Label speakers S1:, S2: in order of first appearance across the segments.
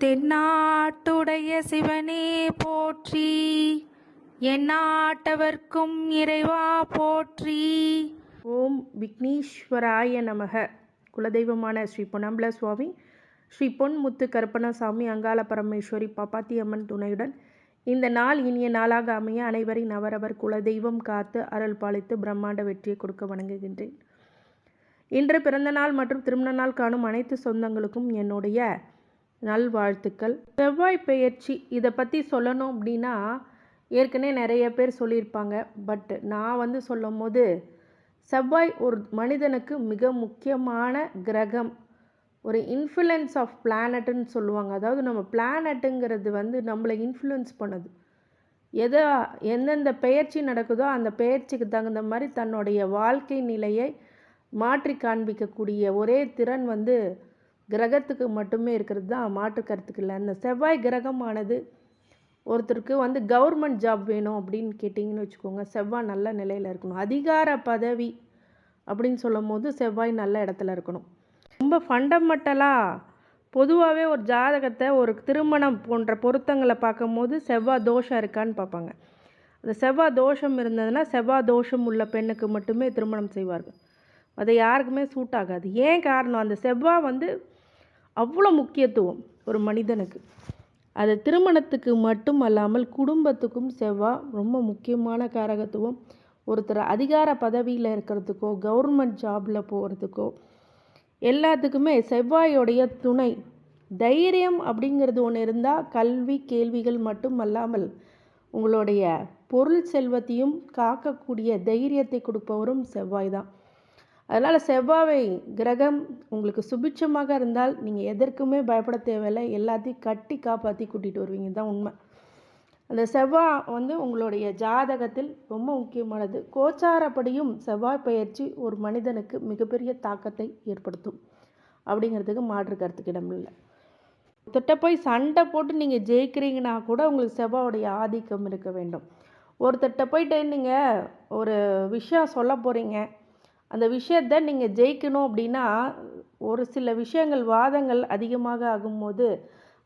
S1: தென்னாட்டுடைய சிவனே போற்றி, எந்நாட்டவர்க்கும் இறைவா போற்றி.
S2: ஓம் விக்னேஸ்வராய நமக. குலதெய்வமான ஸ்ரீ பொன்னம்பல சுவாமி, ஸ்ரீ பொன்முத்து கருப்பணசாமி, அங்காள பரமேஸ்வரி பாப்பாத்தி அம்மன் துணையுடன் இந்த நாள் இனிய நாளாக அமைய அனைவரின் அவரவர் குலதெய்வம் காத்து அருள் பாலித்து பிரம்மாண்ட வெற்றியை கொடுக்க வணங்குகின்றேன். இன்று பிறந்த நாள் மற்றும் திருமண நாள் காணும் அனைத்து சொந்தங்களுக்கும் என்னுடைய நல்வாழ்த்துக்கள். செவ்வாய் பெயர்ச்சி இதை பற்றி சொல்லணும் அப்படின்னா ஏற்கனவே நிறைய பேர் சொல்லியிருப்பாங்க. பட் நான் சொல்லும் போது செவ்வாய் ஒரு மனிதனுக்கு மிக முக்கியமான கிரகம், ஒரு இன்ஃப்ளூயன்ஸ் ஆஃப் பிளானட்டுன்னு சொல்லுவாங்க. அதாவது நம்ம பிளானட்டுங்கிறது நம்மளை இன்ஃப்ளூயன்ஸ் பண்ணுது. எந்தெந்த பெயர்ச்சி நடக்குதோ அந்த பெயர்ச்சிக்கு தகுந்த மாதிரி தன்னுடைய வாழ்க்கை நிலையை மாற்றி காண்பிக்கக்கூடிய ஒரே திறன் கிரகத்துக்கு மட்டுமே இருக்கிறது தான், மாற்று கருத்துக்கு இல்லை. அந்த செவ்வாய் கிரகமானது ஒருத்தருக்கு கவர்மெண்ட் ஜாப் வேணும் அப்படின்னு கேட்டிங்கன்னு வச்சுக்கோங்க, செவ்வாய் நல்ல நிலையில் இருக்கணும். அதிகார பதவி அப்படின்னு சொல்லும் போது செவ்வாய் நல்ல இடத்துல இருக்கணும். ரொம்ப ஃபண்டமெண்டலாக பொதுவாகவே ஒரு ஜாதகத்தை ஒரு திருமணம் போன்ற பொருத்தங்களை பார்க்கும் போது செவ்வாய் தோஷம் இருக்கான்னு பார்ப்பாங்க. அந்த செவ்வாய் தோஷம் இருந்ததுன்னா செவ்வாய் தோஷம் உள்ள பெண்ணுக்கு மட்டுமே திருமணம் செய்வார்கள். அது யாருக்குமே சூட் ஆகாது. ஏன் காரணம், அந்த செவ்வாய் அவ்வளோ முக்கியத்துவம் ஒரு மனிதனுக்கு. அது திருமணத்துக்கு மட்டும் அல்லாமல் குடும்பத்துக்கும் செவ்வாய் ரொம்ப முக்கியமான காரகத்துவம். ஒருத்தர் அதிகார பதவியில் இருக்கிறதுக்கோ கவர்மெண்ட் ஜாபில் போகிறதுக்கோ எல்லாத்துக்குமே செவ்வாயோடைய துணை. தைரியம் அப்படிங்கிறது ஒன்று இருந்தால் கல்வி கேள்விகள் மட்டும் அல்லாமல் உங்களுடைய பொருள் செல்வத்தையும் காக்கக்கூடிய தைரியத்தை கொடுப்பவரும் செவ்வாய் தான். அதனால் செவ்வாய் கிரகம் உங்களுக்கு சுபிட்சமாக இருந்தால் நீங்கள் எதற்குமே பயப்பட தேவையில்லை. எல்லாத்தையும் கட்டி காப்பாற்றி கூட்டிகிட்டு வருவீங்க தான் உண்மை. அந்த செவ்வாய் உங்களுடைய ஜாதகத்தில் ரொம்ப முக்கியமானது. கோச்சாரப்படியும் செவ்வாய் பயிற்சி ஒரு மனிதனுக்கு மிகப்பெரிய தாக்கத்தை ஏற்படுத்தும் அப்படிங்கிறதுக்கு மாற்று கருத்துக்கு இடமில்லை. ஒருத்தட்ட போய் சண்டை போட்டு நீங்கள் ஜெயிக்கிறீங்கன்னா கூட உங்களுக்கு செவ்வாயோடைய ஆதிக்கம் இருக்க வேண்டும். ஒருத்தட்ட போயிட்டு நீங்கள் ஒரு விஷயம் சொல்ல போகிறீங்க, அந்த விஷயத்தை நீங்கள் ஜெயிக்கணும் அப்படின்னா ஒரு சில விஷயங்கள் வாதங்கள் அதிகமாக ஆகும்போது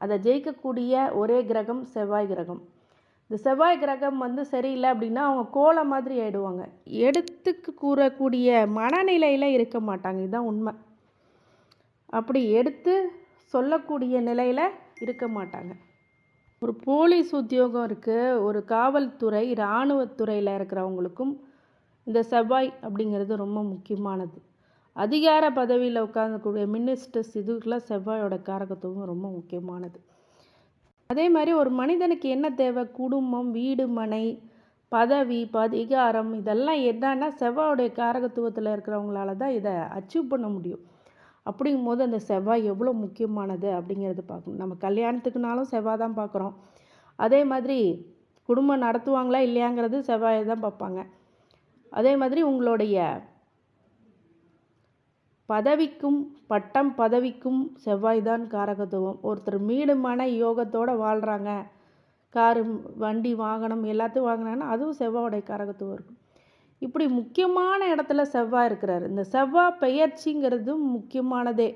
S2: அதை ஜெயிக்கக்கூடிய ஒரே கிரகம் செவ்வாய் கிரகம். இந்த செவ்வாய் கிரகம் சரியில்லை அப்படின்னா அவங்க கோலை மாதிரி ஆயிடுவாங்க. எடுத்துக்கு கூறக்கூடிய மனநிலையில் இருக்க மாட்டாங்க. இதுதான் உண்மை. அப்படி எடுத்து சொல்லக்கூடிய நிலையில் இருக்க மாட்டாங்க. ஒரு போலீஸ் உத்தியோகம் இருக்குது, ஒரு காவல்துறை இராணுவத்துறையில் இருக்கிறவங்களுக்கும் இந்த செவ்வாய் அப்படிங்கிறது ரொம்ப முக்கியமானது. அதிகார பதவியில் உட்கார்ந்தக்கூடிய மினிஸ்டர்ஸ் இதுக்கெல்லாம் செவ்வாயோட காரகத்துவம் ரொம்ப முக்கியமானது. அதே மாதிரி ஒரு மனிதனுக்கு என்ன தேவை, குடும்பம், வீடு, மனை, பதவி, அதிகாரம், இதெல்லாம் என்னன்னா செவ்வாயோடைய காரகத்துவத்தில் இருக்கிறவங்களால தான் இதை அச்சீவ் பண்ண முடியும். அப்படிங்கும் போது அந்த செவ்வாய் எவ்வளோ முக்கியமானது அப்படிங்கிறது பார்க்கணும். நம்ம கல்யாணத்துக்குனாலும் செவ்வாய் தான் பார்க்குறோம். அதே மாதிரி குடும்பம் நடத்துவாங்களா இல்லையாங்கிறது செவ்வாயை தான் பார்ப்பாங்க. அதே மாதிரி உங்களுடைய பதவிக்கும் பதவிக்கும் செவ்வாய் தான் காரகத்துவம். ஒருத்தர் மீடுமான யோகத்தோடு வாழ்கிறாங்க, காரு வண்டி வாகனம் எல்லாத்தையும் வாங்கினாங்கன்னா அதுவும் செவ்வாயோடைய காரகத்துவம் இருக்கும். இப்படி முக்கியமான இடத்துல செவ்வாய் இருக்கிறார். இந்த செவ்வாய் பெயர்ச்சிங்கிறதும் முக்கியமானதே.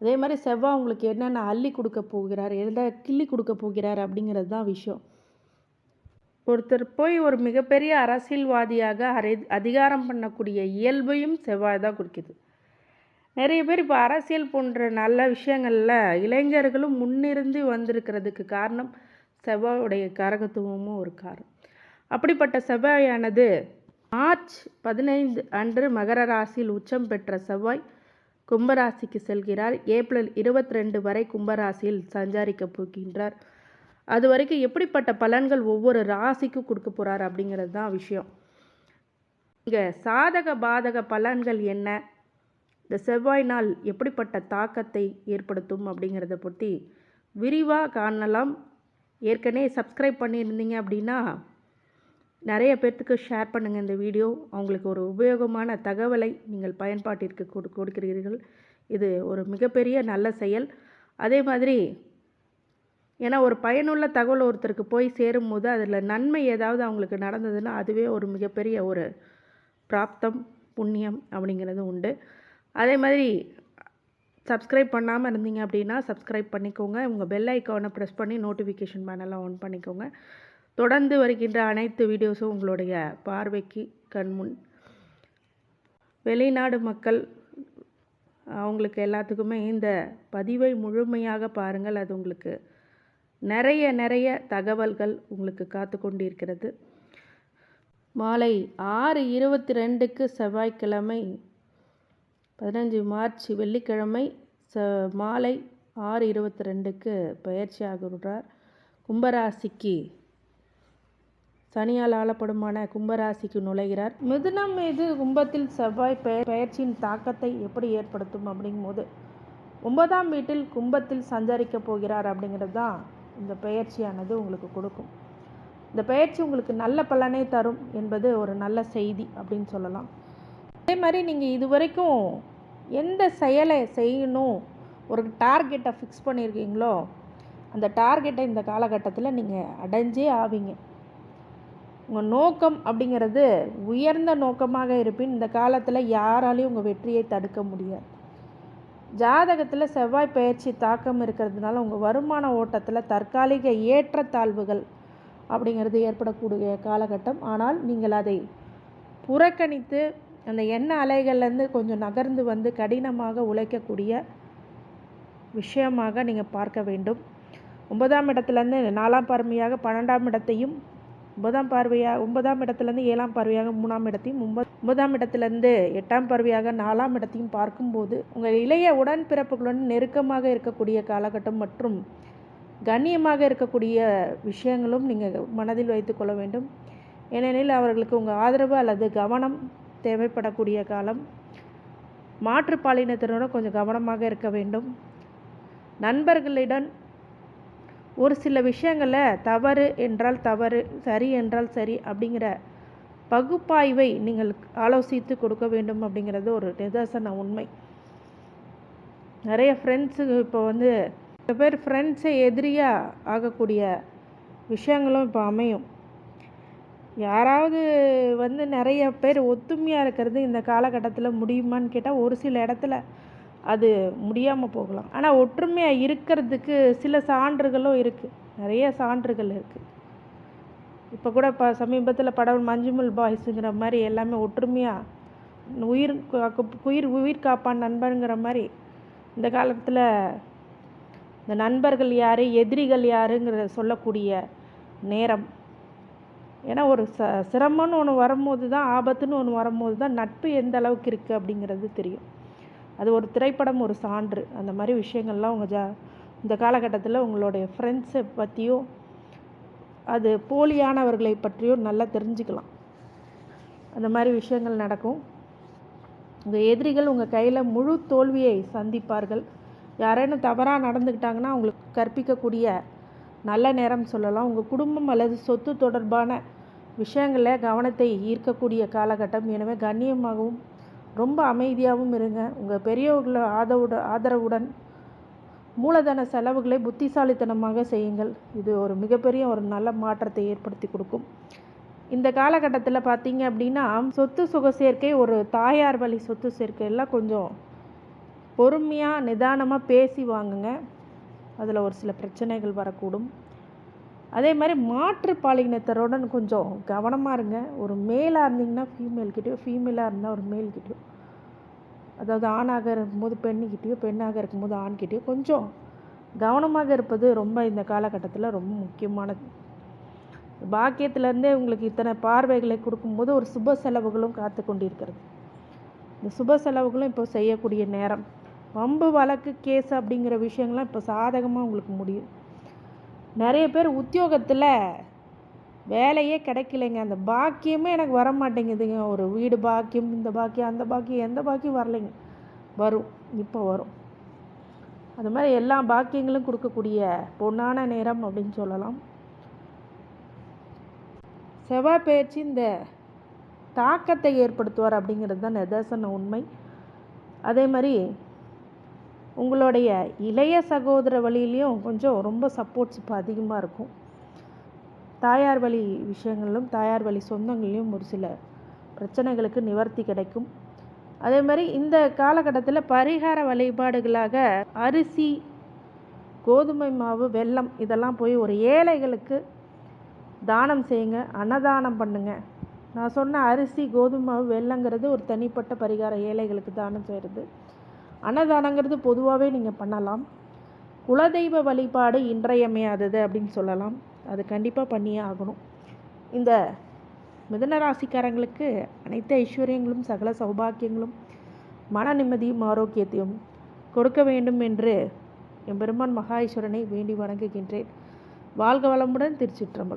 S2: அதே மாதிரி செவ்வாய் உங்களுக்கு என்னென்ன அள்ளி கொடுக்க போகிறார், எதை கிள்ளி கொடுக்க போகிறார் அப்படிங்கிறது தான் விஷயம். ஒருத்தர் போய் ஒரு மிகப்பெரிய அரசியல்வாதியாக அதிகாரம் பண்ணக்கூடிய இயல்பையும் செவ்வாய் தான் குறிக்குது. நிறைய பேர் இப்போ அரசியல் போன்ற நல்ல விஷயங்களில் இளைஞர்களும் முன்னிருந்து வந்திருக்கிறதுக்கு காரணம் செவ்வாயுடைய காரகத்துவமும் ஒரு காரணம். அப்படிப்பட்ட செவ்வாயானது மார்ச் 15 அன்று மகர ராசியில் உச்சம் பெற்ற செவ்வாய் கும்பராசிக்கு செல்கிறார். ஏப்ரல் 22 வரை கும்பராசியில் சஞ்சாரிக்க போகின்றார். அது வரைக்கும் எப்படிப்பட்ட பலன்கள் ஒவ்வொரு ராசிக்கும் கொடுக்க போகிறார் அப்படிங்கிறது தான் விஷயம். இங்கே சாதக பாதக பலன்கள் என்ன, இந்த செவ்வாய் நாள் எப்படிப்பட்ட தாக்கத்தை ஏற்படுத்தும் அப்படிங்கிறத பற்றி விரிவாக காணலாம். ஏற்கனவே சப்ஸ்கிரைப் பண்ணியிருந்தீங்க அப்படின்னா நிறைய பேர்த்துக்கு ஷேர் பண்ணுங்கள் இந்த வீடியோ. அவங்களுக்கு ஒரு உபயோகமான தகவலை நீங்கள் பயன்பாட்டிற்கு கொடுக்கிறீர்கள். இது ஒரு மிகப்பெரிய நல்ல செயல். அதே மாதிரி ஏன்னா ஒரு பயனுள்ள தகவல் ஒருத்தருக்கு போய் சேரும்போது அதில் நன்மை ஏதாவது அவங்களுக்கு நடந்ததுன்னா அதுவே ஒரு மிகப்பெரிய ஒரு பிராப்தம், புண்ணியம் அப்படிங்கிறது உண்டு. அதே மாதிரி சப்ஸ்கிரைப் பண்ணாமல் இருந்தீங்க அப்படின்னா சப்ஸ்கிரைப் பண்ணிக்கோங்க. உங்கள் பெல் ஐக்கானை ப்ரெஸ் பண்ணி நோட்டிஃபிகேஷன் பேனலை ஆன் பண்ணிக்கோங்க. தொடர்ந்து வருகின்ற அனைத்து வீடியோஸும் உங்களுடைய பார்வைக்கு கண்முன். வெளிநாடு மக்கள் அவங்களுக்கு எல்லாத்துக்குமே இந்த பதிவை முழுமையாக பாருங்கள். அது உங்களுக்கு நிறைய தகவல்கள் உங்களுக்கு காத்து கொண்டிருக்கிறது. மாலை 6:22க்கு செவ்வாய்க்கிழமை 15 மார்ச் வெள்ளிக்கிழமை மாலை 6:22க்கு பயிற்சி ஆகிறார். கும்பராசிக்கு சனியால் ஆளப்படுமான கும்பராசிக்கு நுழைகிறார். மிதுனம் மீது கும்பத்தில் செவ்வாய் பயிற்சியின் தாக்கத்தை எப்படி ஏற்படுத்தும் அப்படிங்கும்போது 9ஆம் வீட்டில் கும்பத்தில் சஞ்சரிக்க போகிறார் அப்படிங்கிறது தான் இந்த பயிற்சியானது உங்களுக்கு கொடுக்கும். இந்த பயிற்சி உங்களுக்கு நல்ல பலனை தரும் என்பது ஒரு நல்ல செய்தி அப்படின்னு சொல்லலாம். அதே மாதிரி நீங்கள் இதுவரைக்கும் எந்த செயலை செய்யணும் ஒரு டார்கெட்டை ஃபிக்ஸ் பண்ணியிருக்கீங்களோ அந்த டார்கெட்டை இந்த காலகட்டத்தில் நீங்கள் அடைஞ்சே ஆவீங்க. உங்கள் நோக்கம் அப்படிங்கிறது உயர்ந்த நோக்கமாக இருப்பின் இந்த காலத்தில் யாராலையும் உங்கள் வெற்றியை தடுக்க முடியாது. ஜாதகத்தில் செவ்வாய் பயிற்சி தாக்கம் இருக்கிறதுனால உங்கள் வருமான ஓட்டத்தில் தற்காலிக ஏற்றத்தாழ்வுகள் அப்படிங்கிறது ஏற்படக்கூடிய காலகட்டம். ஆனால் நீங்கள் அதை புறக்கணித்து அந்த எண்ண அலைகள்லேருந்து கொஞ்சம் நகர்ந்து வந்து கடினமாக உழைக்கக்கூடிய விஷயமாக நீங்கள் பார்க்க வேண்டும். 9ஆம் இடத்துலேருந்து 4ஆம் பார்வையாக 12ஆம் இடத்தையும் 9ஆம் இடத்துலேருந்து 7ஆம் பார்வையாக 3ஆம் இடத்தையும் 9ஆம் இடத்துலேருந்து 8ஆம் பார்வையாக 4ஆம் இடத்தையும் பார்க்கும்போது உங்கள் இளைய உடன்பிறப்புகளுடன் நெருக்கமாக இருக்கக்கூடிய காலகட்டம் மற்றும் கண்ணியமாக இருக்கக்கூடிய விஷயங்களும் நீங்கள் மனதில் வைத்து கொள்ள வேண்டும். ஏனெனில் அவர்களுக்கு உங்கள் ஆதரவு அல்லது கவனம் தேவைப்படக்கூடிய காலம். மாற்றுப்பாலினத்தினரும் கொஞ்சம் கவனமாக இருக்க வேண்டும். நண்பர்களிடம் ஒரு சில விஷயங்களில் தவறு என்றால் தவறு, சரி என்றால் சரி அப்படிங்கிற பகுப்பாய்வை நீங்கள் ஆலோசித்து கொடுக்க வேண்டும் அப்படிங்கிறது ஒரு நிதர்சன உண்மை. நிறைய ஃப்ரெண்ட்ஸு இப்போ வந்து சில பேர் ஃப்ரெண்ட்ஸை எதிரியாக ஆகக்கூடிய விஷயங்களும் இப்போ அமையும். யாராவது வந்து நிறைய பேர் ஒத்துமையாக இருக்கிறது இந்த காலகட்டத்தில் முடியுமான்னு கேட்டால் ஒரு சில இடத்துல அது முடியாமல் போகலாம். ஆனால் ஒற்றுமையாக இருக்கிறதுக்கு சில சான்றுகளும் இருக்குது, நிறைய சான்றுகள் இருக்குது. இப்போ கூட சமீபத்தில் படம் மஞ்சுமல் பாய்ஸுங்கிற மாதிரி எல்லாமே ஒற்றுமையாக உயிர் காப்பான் நண்பனுங்கிற மாதிரி இந்த காலத்தில் இந்த நண்பர்கள் யார் எதிரிகள் யாருங்கிற சொல்லக்கூடிய நேரம். ஏன்னா ஒரு சிரமம்னு ஒன்று வரும்போது தான், ஆபத்துன்னு ஒன்று வரும்போது தான் நட்பு எந்த அளவுக்கு இருக்குது அப்படிங்கிறது தெரியும். அது ஒரு திரைப்படம், ஒரு சான்று. அந்த மாதிரி விஷயங்கள்லாம் உங்கள் இந்த காலகட்டத்தில் உங்களுடைய ஃப்ரெண்ட்ஸை பற்றியும் அது போலியானவர்களை பற்றியும் நல்லா தெரிஞ்சுக்கலாம். அந்த மாதிரி விஷயங்கள் நடக்கும். உங்கள் எதிரிகள் உங்கள் கையில் முழு தோல்வியை சந்திப்பார்கள். யாரேனும் தவறாக நடந்துக்கிட்டாங்கன்னா அவங்களுக்கு கற்பிக்கக்கூடிய நல்ல நேரம் சொல்லலாம். உங்கள் குடும்பம் அல்லது சொத்து தொடர்பான விஷயங்களில் கவனத்தை ஈர்க்கக்கூடிய காலகட்டம். எனவே கண்ணியமாகவும் ரொம்ப அமைதியாகவும் இருங்க. உங்கள் பெரியவர்கள ஆதரவுடன் மூலதன செலவுகளை புத்திசாலித்தனமாக செய்யுங்கள். இது ஒரு மிகப்பெரிய ஒரு நல்ல மாற்றத்தை ஏற்படுத்தி கொடுக்கும். இந்த காலகட்டத்தில் பார்த்தீங்க அப்படின்னா சொத்து சுக சேர்க்கை, ஒரு தாயார் வழி சொத்து சேர்க்கை எல்லாம் கொஞ்சம் பொறுமையாக நிதானமாக பேசி வாங்குங்க. அதில் ஒரு சில பிரச்சனைகள் வரக்கூடும். அதே மாதிரி மாற்றுப்பாலினத்தருடன் கொஞ்சம் கவனமாக இருங்க. ஒரு மேலாக இருந்தீங்கன்னா ஃபீமேல்கிட்டயோ, ஃபீமேலாக இருந்தால் ஒரு மேல்கிட்டயோ, அதாவது ஆணாக இருக்கும்போது பெண்ணுக்கிட்டேயோ, பெண்ணாக இருக்கும்போது ஆண்கிட்டேயோ கொஞ்சம் கவனமாக இருப்பது ரொம்ப இந்த காலகட்டத்தில் ரொம்ப முக்கியமானது. பாக்கியத்திலேருந்தே உங்களுக்கு இத்தனை பார்வைகளை கொடுக்கும்போது ஒரு சுப செலவுகளும் காத்து கொண்டிருக்கிறது. இந்த சுப செலவுகளும் இப்போ செய்யக்கூடிய நேரம். வம்பு வழக்கு கேஸ் அப்படிங்கிற விஷயங்கள்லாம் இப்போ சாதகமாக உங்களுக்கு முடியும். நிறைய பேர் உத்தியோகத்தில் வேலையே கிடைக்கலைங்க, அந்த பாக்கியமே எனக்கு வர மாட்டேங்குதுங்க. ஒரு வீடு பாக்கியம், இந்த பாக்கியம், அந்த பாக்கியம், எந்த பாக்கியம் வரலைங்க. வரும், இப்போ வரும். அது மாதிரி எல்லா பாக்கியங்களும் கொடுக்கக்கூடிய பொன்னான நேரம் அப்படின்னு சொல்லலாம். செவ்வாய் பயிற்சி இந்த தாக்கத்தை ஏற்படுத்துவார் அப்படிங்கிறது தான் நிதர்சன உண்மை. அதே மாதிரி உங்களுடைய இளைய சகோதர வழியிலையும் கொஞ்சம் ரொம்ப சப்போர்ட்ஸ் இப்போ அதிகமாக இருக்கும். தாயார் வழி விஷயங்களிலும் தாயார் வழி சொந்தங்கள்லையும் ஒரு சில பிரச்சனைகளுக்கு நிவர்த்தி கிடைக்கும். அதே மாதிரி இந்த காலகட்டத்தில் பரிகார வழிபாடுகளாக அரிசி, கோதுமை மாவு, வெல்லம் இதெல்லாம் போய் ஒரு ஏழைகளுக்கு தானம் செய்யுங்க, அன்னதானம் பண்ணுங்க. நான் சொன்ன அரிசி, கோதுமை மாவு, வெல்லங்கிறது ஒரு தனிப்பட்ட பரிகாரம், ஏழைகளுக்கு தானம் செய்கிறது. அன்னதானங்கிறது பொதுவாகவே நீங்கள் பண்ணலாம். குலதெய்வ வழிபாடு இன்றியமையாதது அப்படின்னு சொல்லலாம். அது கண்டிப்பாக பண்ணியே ஆகணும். இந்த மிதுன ராசிக்காரங்களுக்கு அனைத்து ஐஸ்வர்யங்களும் சகல சௌபாக்கியங்களும் மன நிம்மதியும் ஆரோக்கியத்தையும் கொடுக்க வேண்டும் என்று எம்பெருமான் மகா ஈஸ்வரனை வேண்டி வணங்குகின்றேன். வாழ்க வளமுடன். திருச்சிற்றம்பலம்.